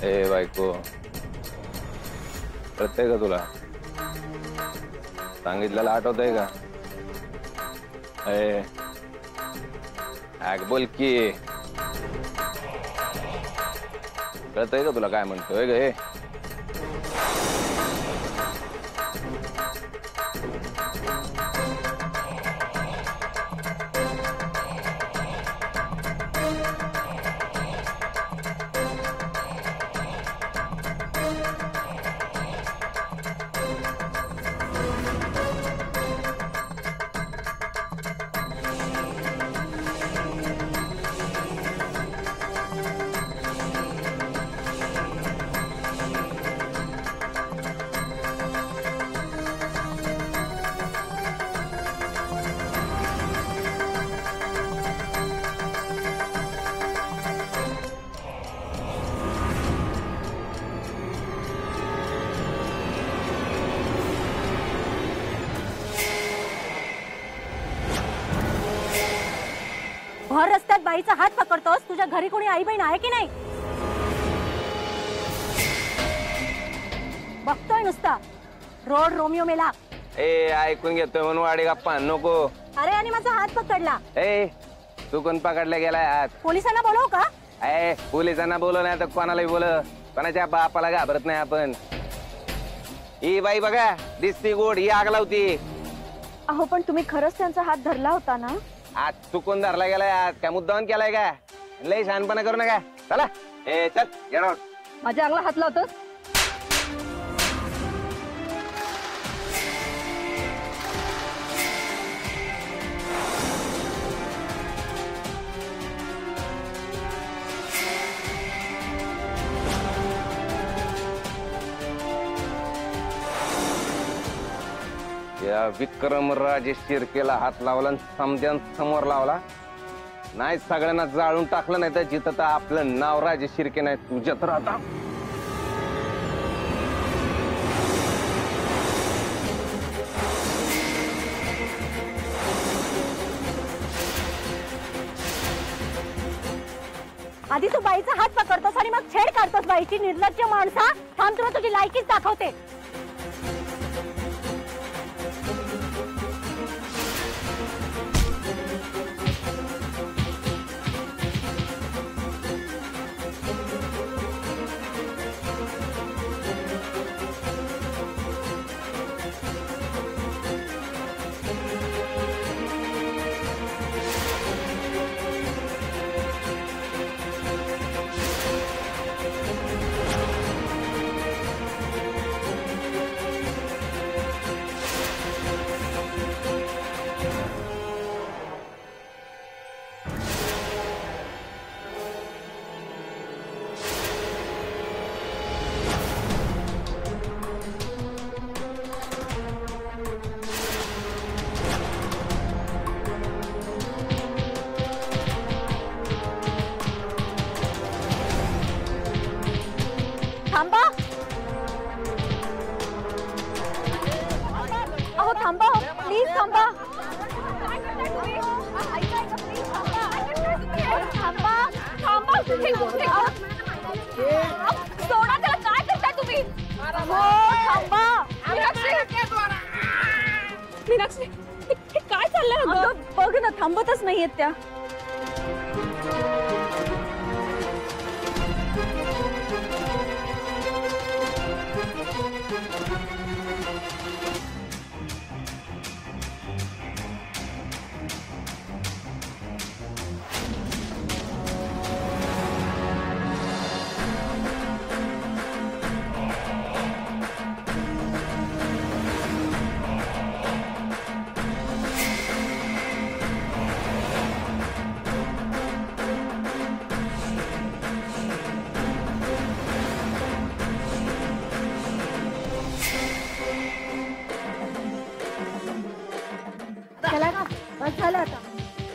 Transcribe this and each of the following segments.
ए बायको, कळतंय का तुला? सांगितलेलं आठवतंय का? ए बोल की, कळतंय का तुला काय म्हणतोय ग? हे भर रस्त्यात बाईचा हात पकडतोस? तुझ्या घरी कोणी आई बहीण आहे की नाही? बघतोय नुसता रोड रोमिओ मेला. ए ऐकून घेतोय म्हणून वाडी गप्पा नको. अरे आणि माझा हात पकडला. ए तू कोण पकडला गेलाय हात? पोलिसांना बोलवू का? ए पोलिसांना बोलव, नाही तर कोणालाही बोल. कोणाच्या बापाला घाबरत नाही आपण. ही बाई बघा दिसती गोड, ही आग लावती. अहो पण तुम्ही खरंच त्यांचा हात धरला होता ना? आज चुकून धरला गेलाय. आज काय मुद्दाम केलाय का? लय शहाणपणा करू नका. चला ए चल गेट आउट. माझ्या अंगला हात लावतोस? या विक्रमराजे शिर्केला हात लावला, समद्यां समोर लावला नाही. सगळ्यांना जाळून टाकलं, नाही तर जिथं तर आपलं नाव राजे शिर्के नाही तुझ्यात राहता. आधी तू बाईचा हात पकडतोस आणि मग छेड काढतोस बाईची. निर्लज्ज माणसा, थांब तुला तुझी लायकीच दाखवते. सोडा त्याला, काय करताय तुम्ही? थांबा मीनाक्षी, हे काय चाललंय? अगं बघ ना, थांबतच नाहीयेत त्या. चला ना, बस झालं आता.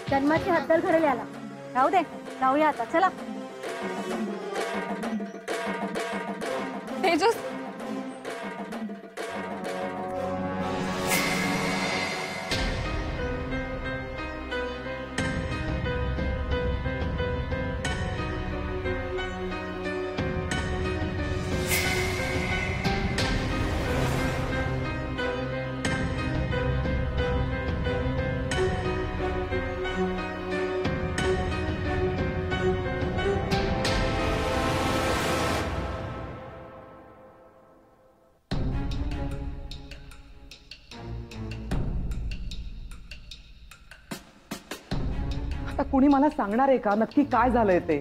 जन्माची हद्दल घडेल याला. राहू दे, जाऊया आता. चला. तेजस, आता कुणी मला सांगणार आहे का नक्की काय झालंय ते?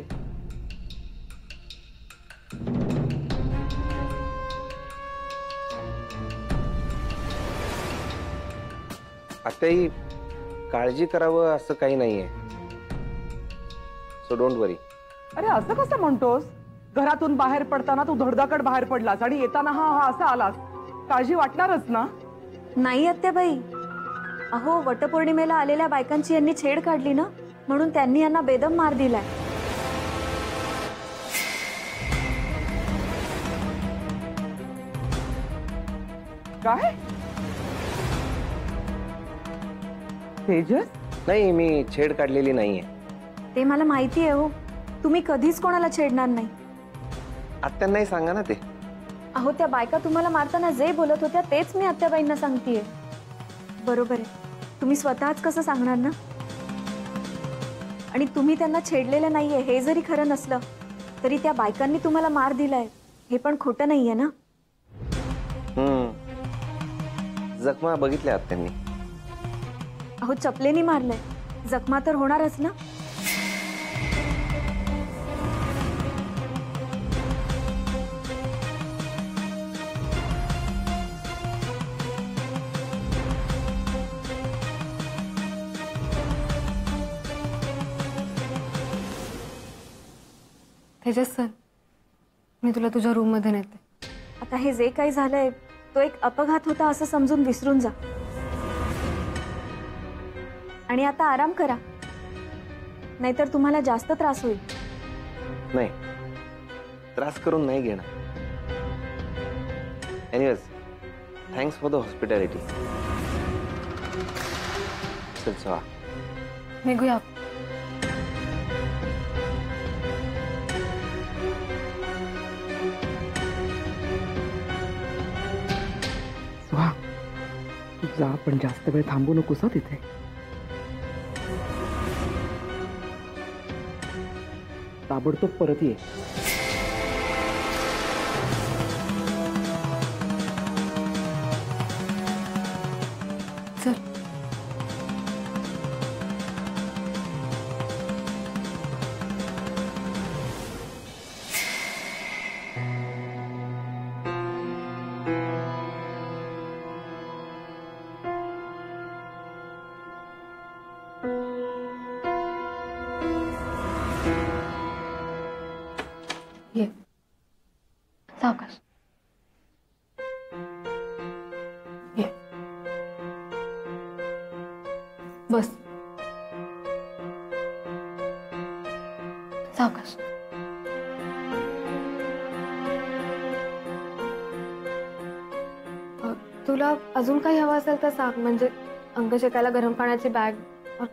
आताही काळजी करावं असं काही नाहीये, सो डोंट वरी. अरे असं कसं म्हणतोस? घरातून बाहेर पडताना तू धडधाकट बाहेर पडलास आणि येताना हा हा असा आलास. काळजी वाटणारच ना? नाही आत्याबाई, अहो वटपौर्णिमेला आलेल्या बायकांची यांनी छेड काढली ना, म्हणून त्यांनी यांना बेदम मार दिलाय. काय? तेजस, नाही, मी छेड काढलेली नाहीये. ते मला माहिती आहे हो. तुम्ही कधीच कोणाला छेडणार नाही. आत्यांनाही सांगा ना ते. अहो त्या बायका तुम्हाला मारताना जे बोलत होत्या तेच मी आत्याबाईंना सांगतेय. बरोबर आहे, तुम्ही स्वतःच कसं सांगणार ना? आणि तुम्ही त्यांना छेडलेलं नाहीये हे जरी खरं नसलं तरी त्या बायकांनी तुम्हाला मार दिलाय हे पण खोटं नाहीये ना? जखमा बघितल्या आत्यांनी. अहो चपलेनी मारलंय, जखमा तर होणारच ना. तेजस सर, मी तुला तुझ्या रूम मध्ये नेते. आता हे जे काही झालंय तो एक अपघात होता असं समजून विसरून जा. आणि आता आराम करा, नाहीतर तुम्हाला जास्त त्रास होईल. नाही, त्रास करून नाही घेणार. Anyways, thanks for the hospitality. चल चला निघूया. सुहा, तू जा, पण जास्त वेळ थांबू नकोस हं तिथे. ताबडतोब परत ये. चल. ये, सावकाश ये, बस सावकाश. तुला अजून काही हवं असेल तर सांग, म्हणजे अंग शेकायला गरम पाण्याची बॅग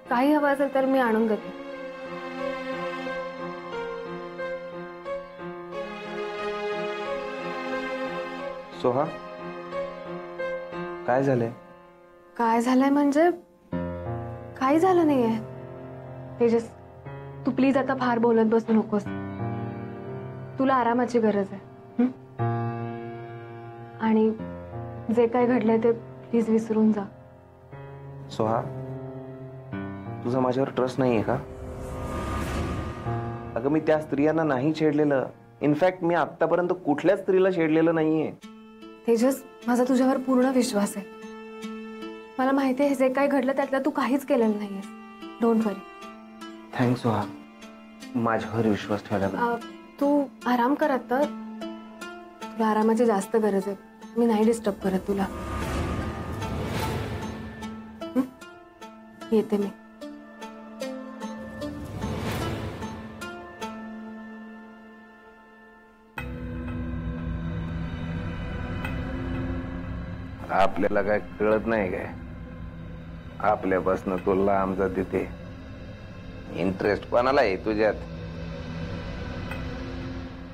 काही हवं असेल तर मी आणून देते. सोहा, काय झालंय? काय झालंय म्हणजे काही झालं नाहीये. तेजस, तू प्लीज आता फार बोलत बसू नकोस. तुला आरामाची गरज आहे. हं? आणि जे काय घडलंय ते प्लीज विसरून जा. सोहा, तुझा माझ्यावर ट्रस्ट नाहीये का? अगं मी त्या स्त्रियांना नाही छेडलेलं. इनफॅक्ट मी आतापर्यंत कुठल्याच स्त्रीला छेडलेलं नाहीये. तेजस, माझा तुझ्यावर पूर्ण विश्वास आहे. मला माहिती आहे जे काय घडलं त्यातलं तू काहीच केलेलं नाहीयेस. Don't worry. थँक्स सोहा, माझ्यावर विश्वास ठेवल्याबद्दल. तू आराम कर आता. तुला आरामाची जास्त गरज आहे. मी नाही डिस्टर्ब करत तुला. हं? येते मी. आपल्याला काय कळत नाही काय? आपल्यापासून तो लांब जाते ते. इंटरेस्ट कोणाला आहे तुझ्यात?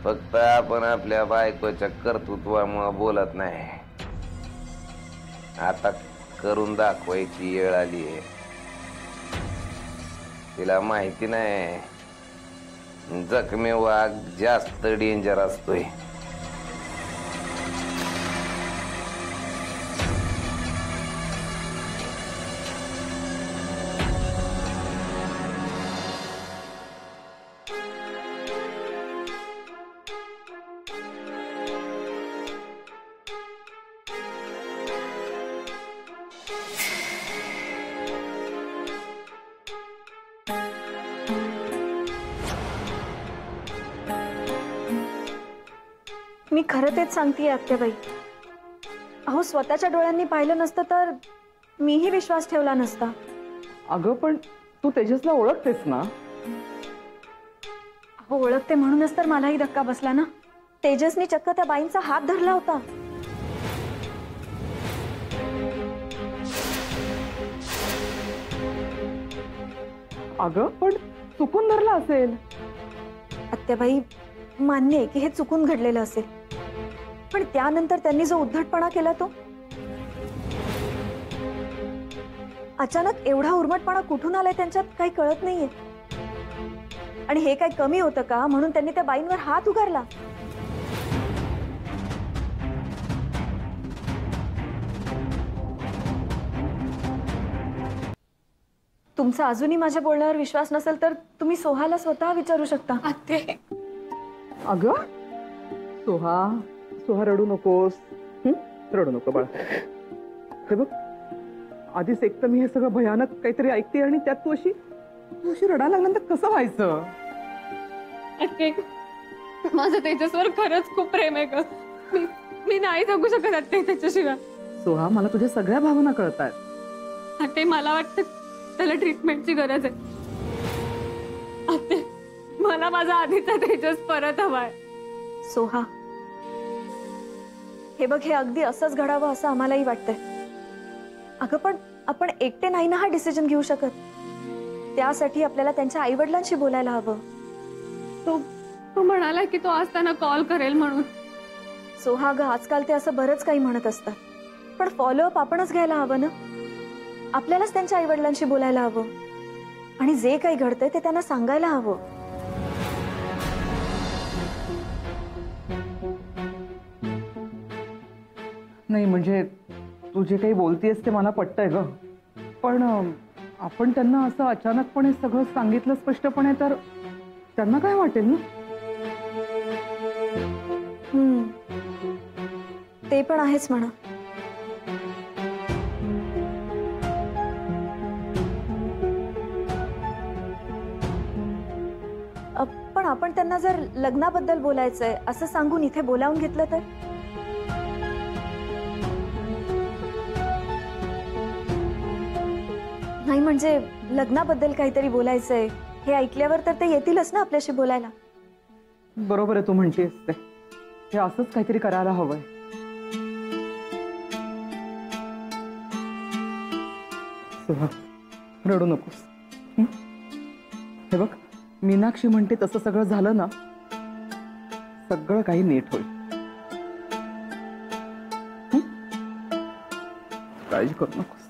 फक्त आपण आपल्या बायकोच्या कर्तृत्वामुळे बोलत नाही. आता करून दाखवायची वेळ आली आहे. तिला माहिती नाही जखमी वाघ जास्त डेंजर असतोय. मी खरं तेच सांगतेय आत्याबाई. अहो, स्वतःच्या डोळ्यांनी पाहिलं नसतं तर मीही विश्वास ठेवला नसता. अगं पण तू तेजसला ओळखतेस ना? अहो, ओळखते म्हणूनच तर मलाही धक्का बसला ना. तेजसनी चक्क त्या बाईंचा हात धरला होता. अगं पण चुकून धरला असेल. आत्याबाई, मान्य आहे की हे चुकून घडलेलं असेल, पण त्यानंतर त्यांनी जो उद्धटपणा केला तो अचानक एवढा उर्मटपणा कुठून आलाय त्यांच्यात काही कळत नाहीये. आणि हे काही कमी होतं का म्हणून त्यांनी त्या बाईंवर हात उगारला? तुमचा अजूनही माझ्या बोलण्यावर विश्वास नसेल तर तुम्ही सोहाला स्वतः विचारू शकता. आते, अगं सोहा, सोहा रडू नकोस. रडू नको बाळा. हे बघ, आधीच एक तर मी हे सगळं भयानक काहीतरी ऐकते आणि त्यात तू अशी रडायला लागल्यानंतर कसं व्हायचं? माझं त्याच्यावर खरंच खूप प्रेम आहे ग. मी नाही जगू शकत आते त्याच्याशिवाय. सोहा, मला तुझ्या सगळ्या भावना कळतायत. आते, मला वाटतं त्याला ट्रीटमेंटची गरज आहे. आते, मला माझा आधीचा तेजस परत हवाय. सोहा, हे बघ, हे अगदी असंच घडावं असं आम्हालाही वाटतंय. अगं पण आपण एकटे नाही ना हा डिसिजन घेऊ शकत. त्यासाठी आपल्याला त्यांच्या आई वडिलांशी बोलायला हवं. तो म्हणाला की तो आज त्यांना कॉल करेल म्हणून. सोहा ग, आजकाल ते असं बरंच काही म्हणत असतात, पण फॉलोअप आपणच घ्यायला हवं ना. आपल्यालाच त्यांच्या आई वडिलांशी बोलायला हवं आणि जे काही घडतंय ते त्यांना सांगायला हवं. नाही म्हणजे तू जे काही बोलतेस ते मला पटतंय ग, पण आपण त्यांना असं अचानकपणे सगळं सांगितलं स्पष्टपणे तर त्यांना काय वाटेल ना? ते पण आहेच म्हणा. पण आपण त्यांना जर लग्नाबद्दल बोलायचंय असं सांगून इथे बोलावून घेतलं तर? नाही म्हणजे लग्नाबद्दल काहीतरी बोलायचंय हे ऐकल्यावर तर ते येतीलच ना आपल्याशी बोलायला. बरोबर आहे तू म्हणतेस ते. हे असंच काहीतरी करायला हवंय. रडू नकोस. हे बघ, मीनाक्षी म्हणते तसं सगळं झालं ना, सगळं काही नीट होईल. काळजी करू नकोस.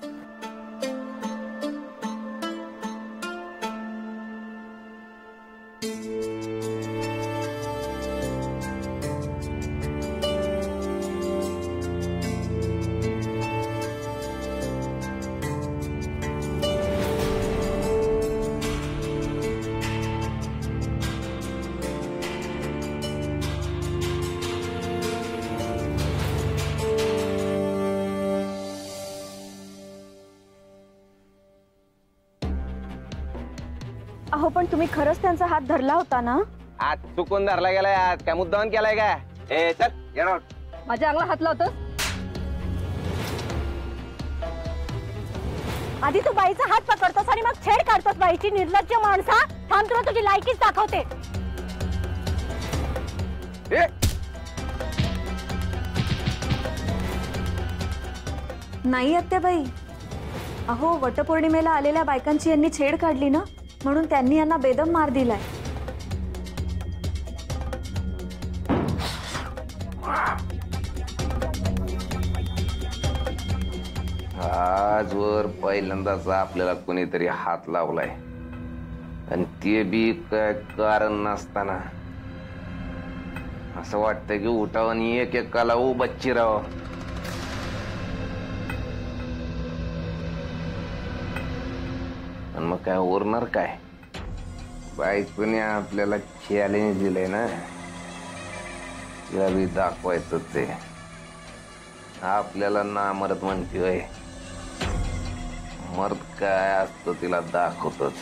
अहो पण तुम्ही खरंच त्यांचा हात धरला होता ना? आज चुकून धरला गेलाय, आज काय मुद्दाम केलाय काय? ए चल get out. माझ्या अंगला हात लावतोस? आधी तू बाईचा हात पकडतोस आणि मग छेड काढतोस बाईची. निर्लज्ज माणसा, थांब तुला तुझी लायकीच दाखवते. ए नाही आत्याबाई, अहो वटपौर्णिमेला आलेल्या बायकांची यांनी छेड काढली ना, म्हणून त्यांनी यांना बेदम मार दिलाय. आजवर पहिल्यांदाच आपल्याला कोणीतरी हात लावलाय, आणि ते बी काय कारण नसताना. असं वाटतं की उठाव आणि एक एकाला बच्ची राव. आणि मग काय उरणार काय? बायकोने आपल्याला चॅलेंज दिलंय ना, तिला बी दाखवायचं ते. आपल्याला ना मरत म्हणतोय, मर्द काय असतं तिला दाखवतोच.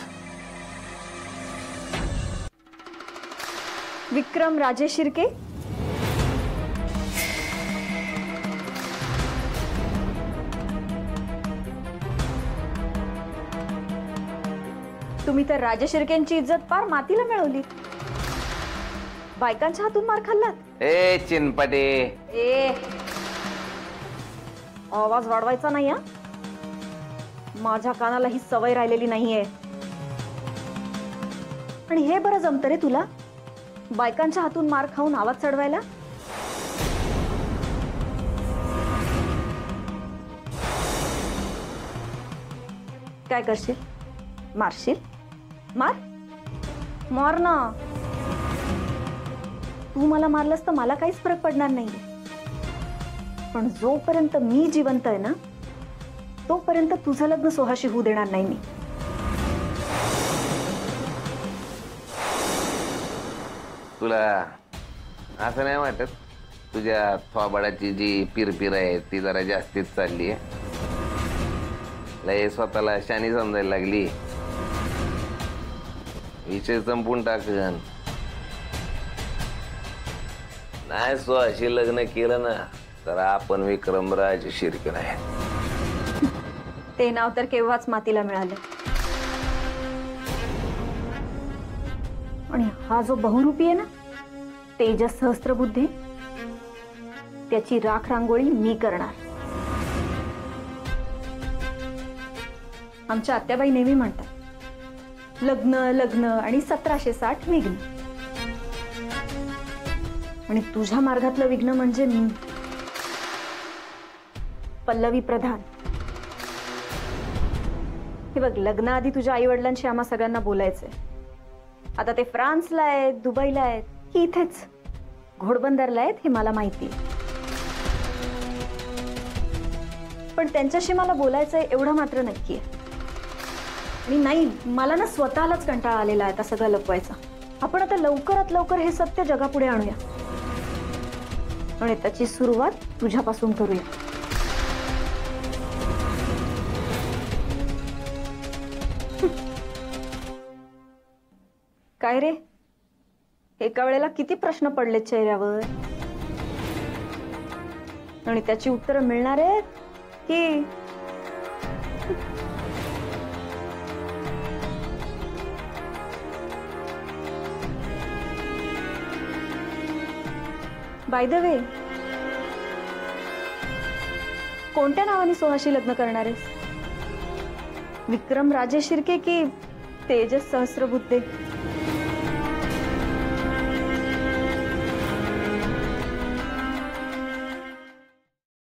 विक्रम राजेश शिर्के, तुम्ही तर राजेश शिर्केंची इज्जत पार मातीला मिळवली. बायकांच्या हातून मार खाल्लात. ए चिनपटे, ए आवाज वाढवायचा नाही हा. माझ्या कानाला ही सवय राहिलेली नाहीये. आणि हे बरं जमतं रे तुला, बायकांच्या हातून मार खाऊन आवाज चढवायला. काय करशील? मारशील? मार मार ना. तू मला मारलंस तर मला काहीच फरक पडणार नाही, पण जोपर्यंत मी जिवंत आहे ना, तोपर्यंत तुझं लग्न सोहाशी होऊ देणार नाही मी. तुला असं नाही वाटत तुझ्या थोबाडाची जी पिरपिर आहे ती जरा जास्तीच चालली आहे? लय स्वतःला शानी समजायला लागली. विषय संपून टाकन. नाही सोहाशी लग्न केलं ना तर आपण विक्रमराज शिर्के नाही. ते नाव तर केव्हाच मातीला मिळालं. आणि हा जो बहुरूपी आहे ना, तेजस सहस्त्रबुद्धे, त्याची राख रांगोळी मी करणार. आमच्या आत्याबाई नेहमी म्हणतात, लग्न लग्न आणि 1760 विघ्न. आणि तुझ्या मार्गातलं विघ्न म्हणजे मी, पल्लवी प्रधान. हे बघ, लग्नाआधी तुझ्या आई वडिलांशी आम्हा सगळ्यांना बोलायचंय. आता ते फ्रान्सला आहेत, दुबईला आहेत, की इथेच घोडबंदरला आहेत हे मला माहिती. पण त्यांच्याशी मला बोलायचंय एवढं मात्र नक्की आहे. आणि नाही, मला ना स्वतःलाच कंटाळा आलेला आहे आता सगळं लपवायचा. आपण आता लवकरात लवकर हे सत्य जगापुढे आणूया, आणि त्याची सुरुवात तुझ्यापासून करूया. काय रे, एका वेळेला किती प्रश्न पडलेत चेहऱ्यावर, आणि त्याची उत्तरं मिळणार आहेत की बाय द वे, कोणत्या नावाने सोहाशी लग्न करणार आहेस? विक्रम राजेश शिर्के की तेजस सहस्त्रबुद्धे?